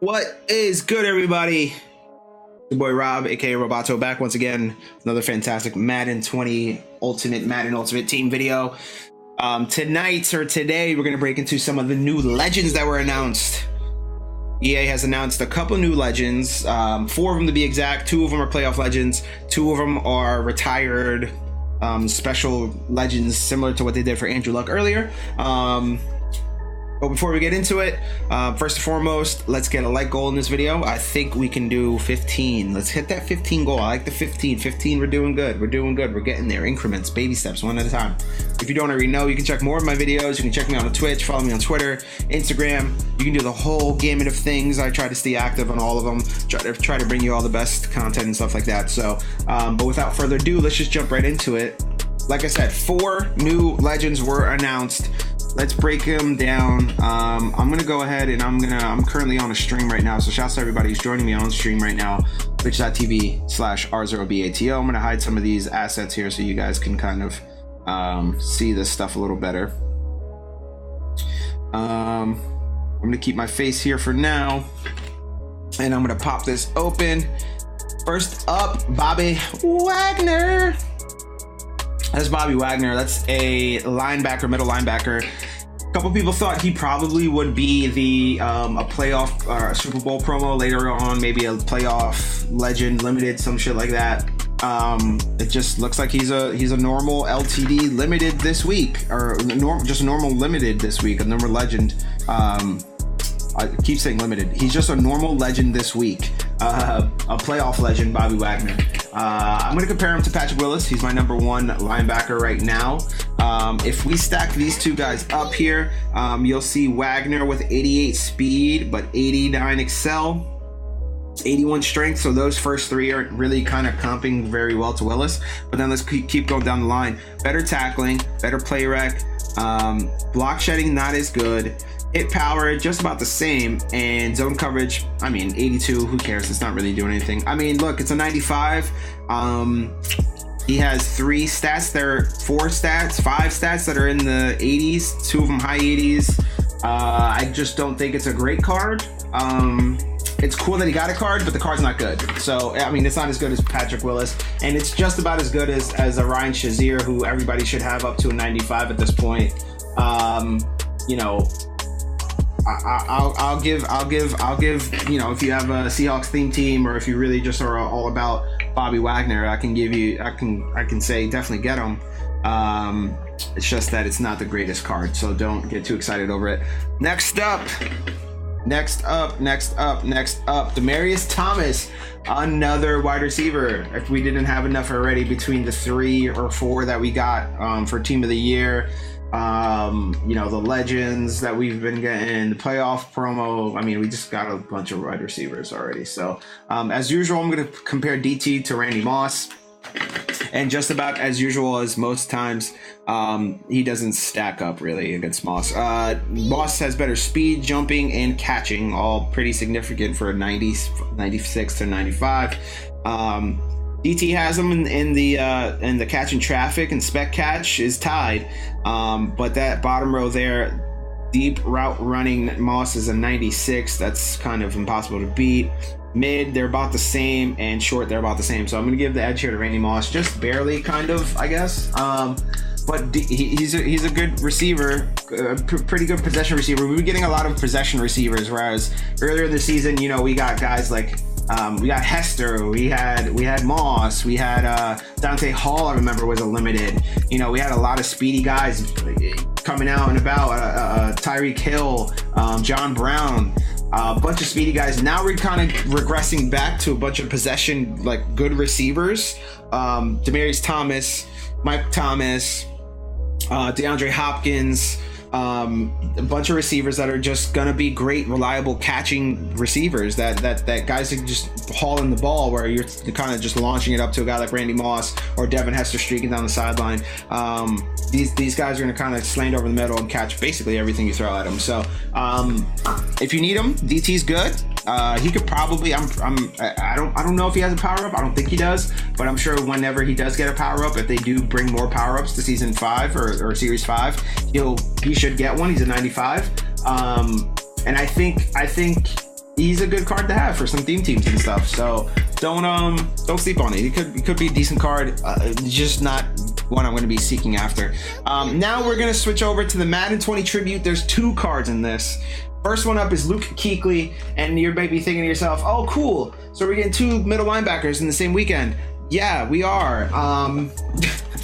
What is good, everybody? Your boy Rob, aka Roboto, back once again. Another fantastic Madden Ultimate Team video. Today, we're going to break into some of the new legends that were announced. EA has announced a couple new legends, 4 of them to be exact. 2 of them are playoff legends. 2 of them are retired special legends, similar to what they did for Andrew Luck earlier. But before we get into it, first and foremost, let's get a like goal in this video. I think we can do 15. Let's hit that 15 goal. I like the 15. 15, we're doing good. We're getting there. Increments, baby steps, one at a time. If you don't already know, you can check more of my videos. You can check me out on Twitch, follow me on Twitter, Instagram. You can do the whole gamut of things. I try to stay active on all of them. Try to bring you all the best content and stuff like that. So, but without further ado, let's just jump right into it. Like I said, 4 new legends were announced. Let's break them down. I'm gonna go ahead and I'm currently on a stream right now, so shouts to everybody who's joining me on stream right now, twitch.tv/R0BATO. I'm gonna hide some of these assets here so you guys can kind of see this stuff a little better. I'm gonna keep my face here for now, and I'm gonna pop this open. First up, Bobby Wagner. That's Bobby Wagner. That's a linebacker, middle linebacker. A couple people thought he probably would be a playoff or Super Bowl promo later on, maybe a playoff legend limited, some shit like that. It just looks like he's a normal LTD limited this week, or just a normal limited this week, a normal legend. I keep saying limited. He's just a normal legend this week, a playoff legend, Bobby Wagner. I'm going to compare him to Patrick Willis. He's my number 1 linebacker right now. If we stack these 2 guys up here, you'll see Wagner with 88 speed, but 89 excel, 81 strength. So those first 3 are really kind of comping very well to Willis. But then let's keep going down the line. Better tackling, better play rec, block shedding not as good. Hit power, just about the same, and zone coverage, I mean, 82, who cares? It's not really doing anything. I mean, look, it's a 95. He has 3 stats, there are 4 stats, 5 stats that are in the 80s, 2 of them high 80s. I just don't think it's a great card. It's cool that he got a card, but the card's not good. So, I mean, it's not as good as Patrick Willis, and it's just about as good as a Ryan Shazier, who everybody should have up to a 95 at this point. You know, I'll give, you know, if you have a Seahawks theme team, or if you really just are all about Bobby Wagner, I can say definitely get him. It's just that it's not the greatest card, so don't get too excited over it. Next up, Demaryius Thomas, another wide receiver. If we didn't have enough already between the 3 or 4 that we got for Team of the Year, you know, the legends that we've been getting, the playoff promo, I mean, we just got a bunch of wide receivers already. So as usual, I'm going to compare DT to Randy Moss, and just about as usual as most times, he doesn't stack up really against Moss. Moss has better speed, jumping, and catching, all pretty significant for 96 to 95. DT has him in the catch and traffic, and spec catch is tied, but that bottom row there, deep route running, Moss is a 96. That's kind of impossible to beat. Mid, they're about the same, and short, they're about the same. So I'm going to give the edge here to Randy Moss, just barely, kind of, I guess. But he's a good receiver, pretty good possession receiver. We've been getting a lot of possession receivers, whereas earlier in the season, you know, we got guys like we got Hester, we had Moss, we had Dante Hall, I remember, was a limited. You know, we had a lot of speedy guys coming out and about, Tyreek Hill, John Brown, a bunch of speedy guys. Now we're kind of regressing back to a bunch of possession, like, good receivers. Demaryius Thomas, Mike Thomas, DeAndre Hopkins, a bunch of receivers that are just gonna be great, reliable catching receivers that guys can just haul in the ball, where you're kind of just launching it up to a guy like Randy Moss or Devin Hester streaking down the sideline. These guys are gonna kind of slant over the middle and catch basically everything you throw at them. So if you need him, DT's good. He could probably, I don't know if he has a power up. I don't think he does, but I'm sure whenever he does get a power up, if they do bring more power ups to season 5 or series 5, he should get one. He's a 95. And I think he's a good card to have for some theme teams and stuff. So don't sleep on it. It could be a decent card, just not one I'm going to be seeking after. Now we're going to switch over to the Madden 20 tribute. There's 2 cards in this. First one up is Luke Kuechly, and you might be thinking to yourself, oh, cool. So we're getting 2 middle linebackers in the same weekend. Yeah, we are.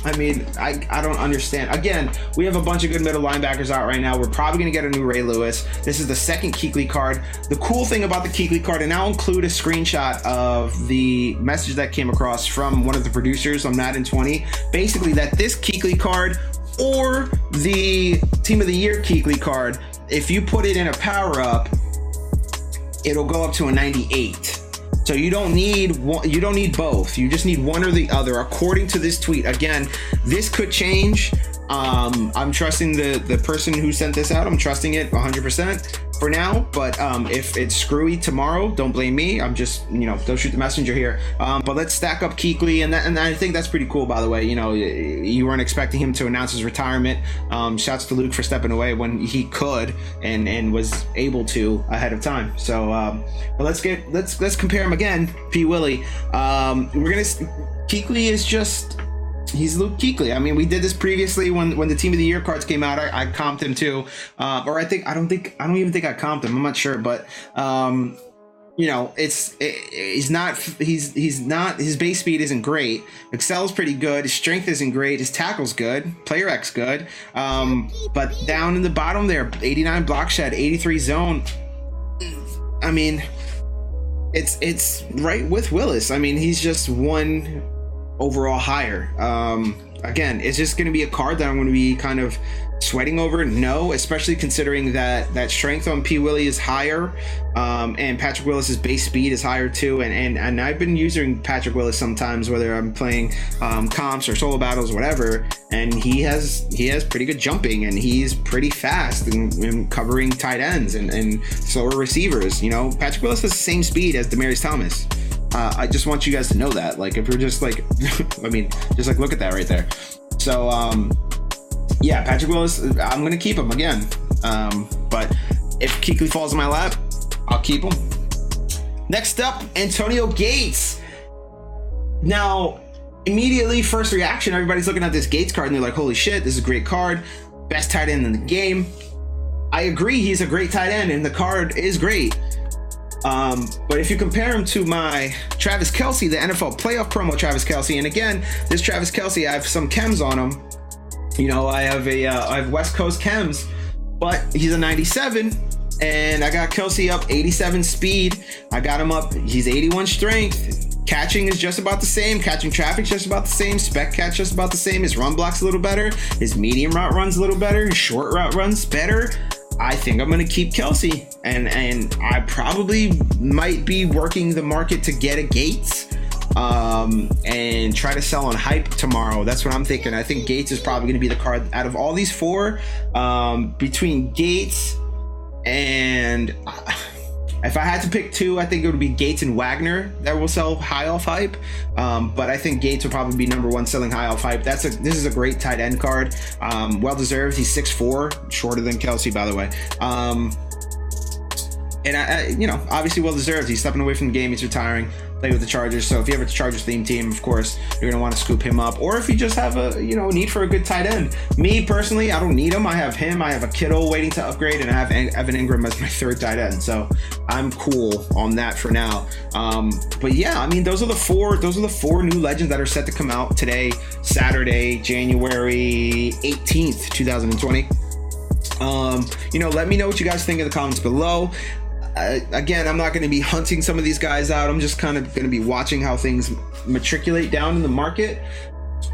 I mean, I don't understand. Again, we have a bunch of good middle linebackers out right now. We're probably going to get a new Ray Lewis. This is the second Kuechly card. The cool thing about the Kuechly card, and I'll include a screenshot of the message that came across from one of the producers on Madden 20, basically that this Kuechly card or the Team of the Year Kuechly card, if you put it in a power up, it'll go up to a 98. So you don't need one, you don't need both. You just need one or the other, according to this tweet. Again, this could change. I'm trusting the person who sent this out. I'm trusting it 100% for now. But if it's screwy tomorrow, don't blame me. I'm just, don't shoot the messenger here. But let's stack up Kuechly, and I think that's pretty cool. By the way, you weren't expecting him to announce his retirement. Shouts to Luke for stepping away when he could and was able to ahead of time. So, but let's compare him again. P. Willie. Kuechly is just. He's Luke Kuechly. I mean, we did this previously when the Team of the Year cards came out. I comped him too, or I don't even think I comped him. I'm not sure, but he's not. His base speed isn't great. Excel's pretty good. His strength isn't great. His tackle's good. Player X good. But down in the bottom there, 89 block shed, 83 zone. I mean, it's right with Willis. I mean, he's just one overall higher. Again, it's just going to be a card that I'm going to be kind of sweating over. No, especially considering that strength on P. Willie is higher, and Patrick Willis's base speed is higher too. And I've been using Patrick Willis sometimes, whether I'm playing comps or solo battles or whatever, and he has pretty good jumping, and he's pretty fast in covering tight ends and slower receivers. Patrick Willis has the same speed as Demaryius Thomas. I just want you guys to know that, like, if you're just like, I mean, just like look at that right there. So, yeah, Patrick Willis, I'm going to keep him again. But if Kuechly falls in my lap, I'll keep him. Next up, Antonio Gates. Now, immediately, first reaction, everybody's looking at this Gates card and they're like, holy shit, this is a great card. Best tight end in the game. I agree, he's a great tight end and the card is great. But if you compare him to my Travis Kelce, the NFL playoff promo Travis Kelce, and again, this Travis Kelce, I have some chems on him. I have West Coast chems, but he's a 97, and I got Kelce up 87 speed. I got him up. He's 81 strength. Catching is just about the same. Catching traffic just about the same. Spec catch just about the same. His run block's a little better. His medium route runs a little better. His short route runs better. I think I'm going to keep Kelce, and I probably might be working the market to get a Gates and try to sell on hype tomorrow. That's what I'm thinking. I think Gates is probably going to be the card out of all these 4, between Gates and if I had to pick 2, I think it would be Gates and Wagner that will sell high off hype. But I think Gates will probably be number 1 selling high off hype. This is a great tight end card. Well deserved. He's 6'4", shorter than Kelce, by the way. And I obviously well deserved. He's stepping away from the game. He's retiring. Play with the Chargers. So if you have a Chargers theme team, of course, you're gonna want to scoop him up. Or if you just have a need for a good tight end. Me personally, I don't need him. I have him. I have a Kittle waiting to upgrade, and I have Evan Ingram as my 3rd tight end. So I'm cool on that for now. But yeah, I mean, those are the 4 new legends that are set to come out today, Saturday, January 18th, 2020. Let me know what you guys think in the comments below. Again, I'm not going to be hunting some of these guys out. I'm just kind of going to be watching how things matriculate down in the market.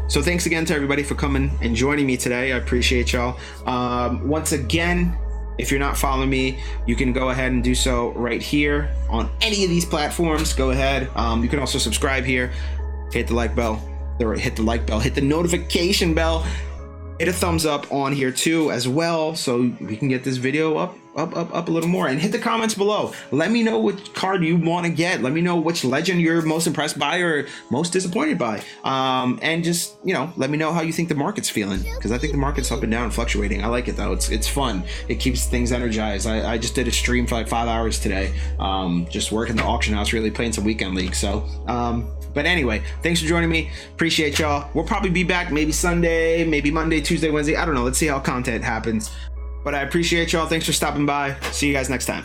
So thanks again to everybody for coming and joining me today. I appreciate y'all. Once again, if you're not following me, you can go ahead and do so right here on any of these platforms. Go ahead. You can also subscribe here. Hit the like bell. Hit the notification bell. Hit a thumbs up on here too as well, so we can get this video up up a little more, and hit the comments below. Let me know which card you want to get. Let me know which legend you're most impressed by or most disappointed by. And just, let me know how you think the market's feeling, because I think the market's up and down, fluctuating. I like it though. It's fun. It keeps things energized. I just did a stream for like 5 hours today, just working the auction house, really playing some weekend league. So but anyway, thanks for joining me. Appreciate y'all. We'll probably be back maybe Sunday, maybe Monday, Tuesday, Wednesday. I don't know. Let's see how content happens. But I appreciate y'all. Thanks for stopping by. See you guys next time.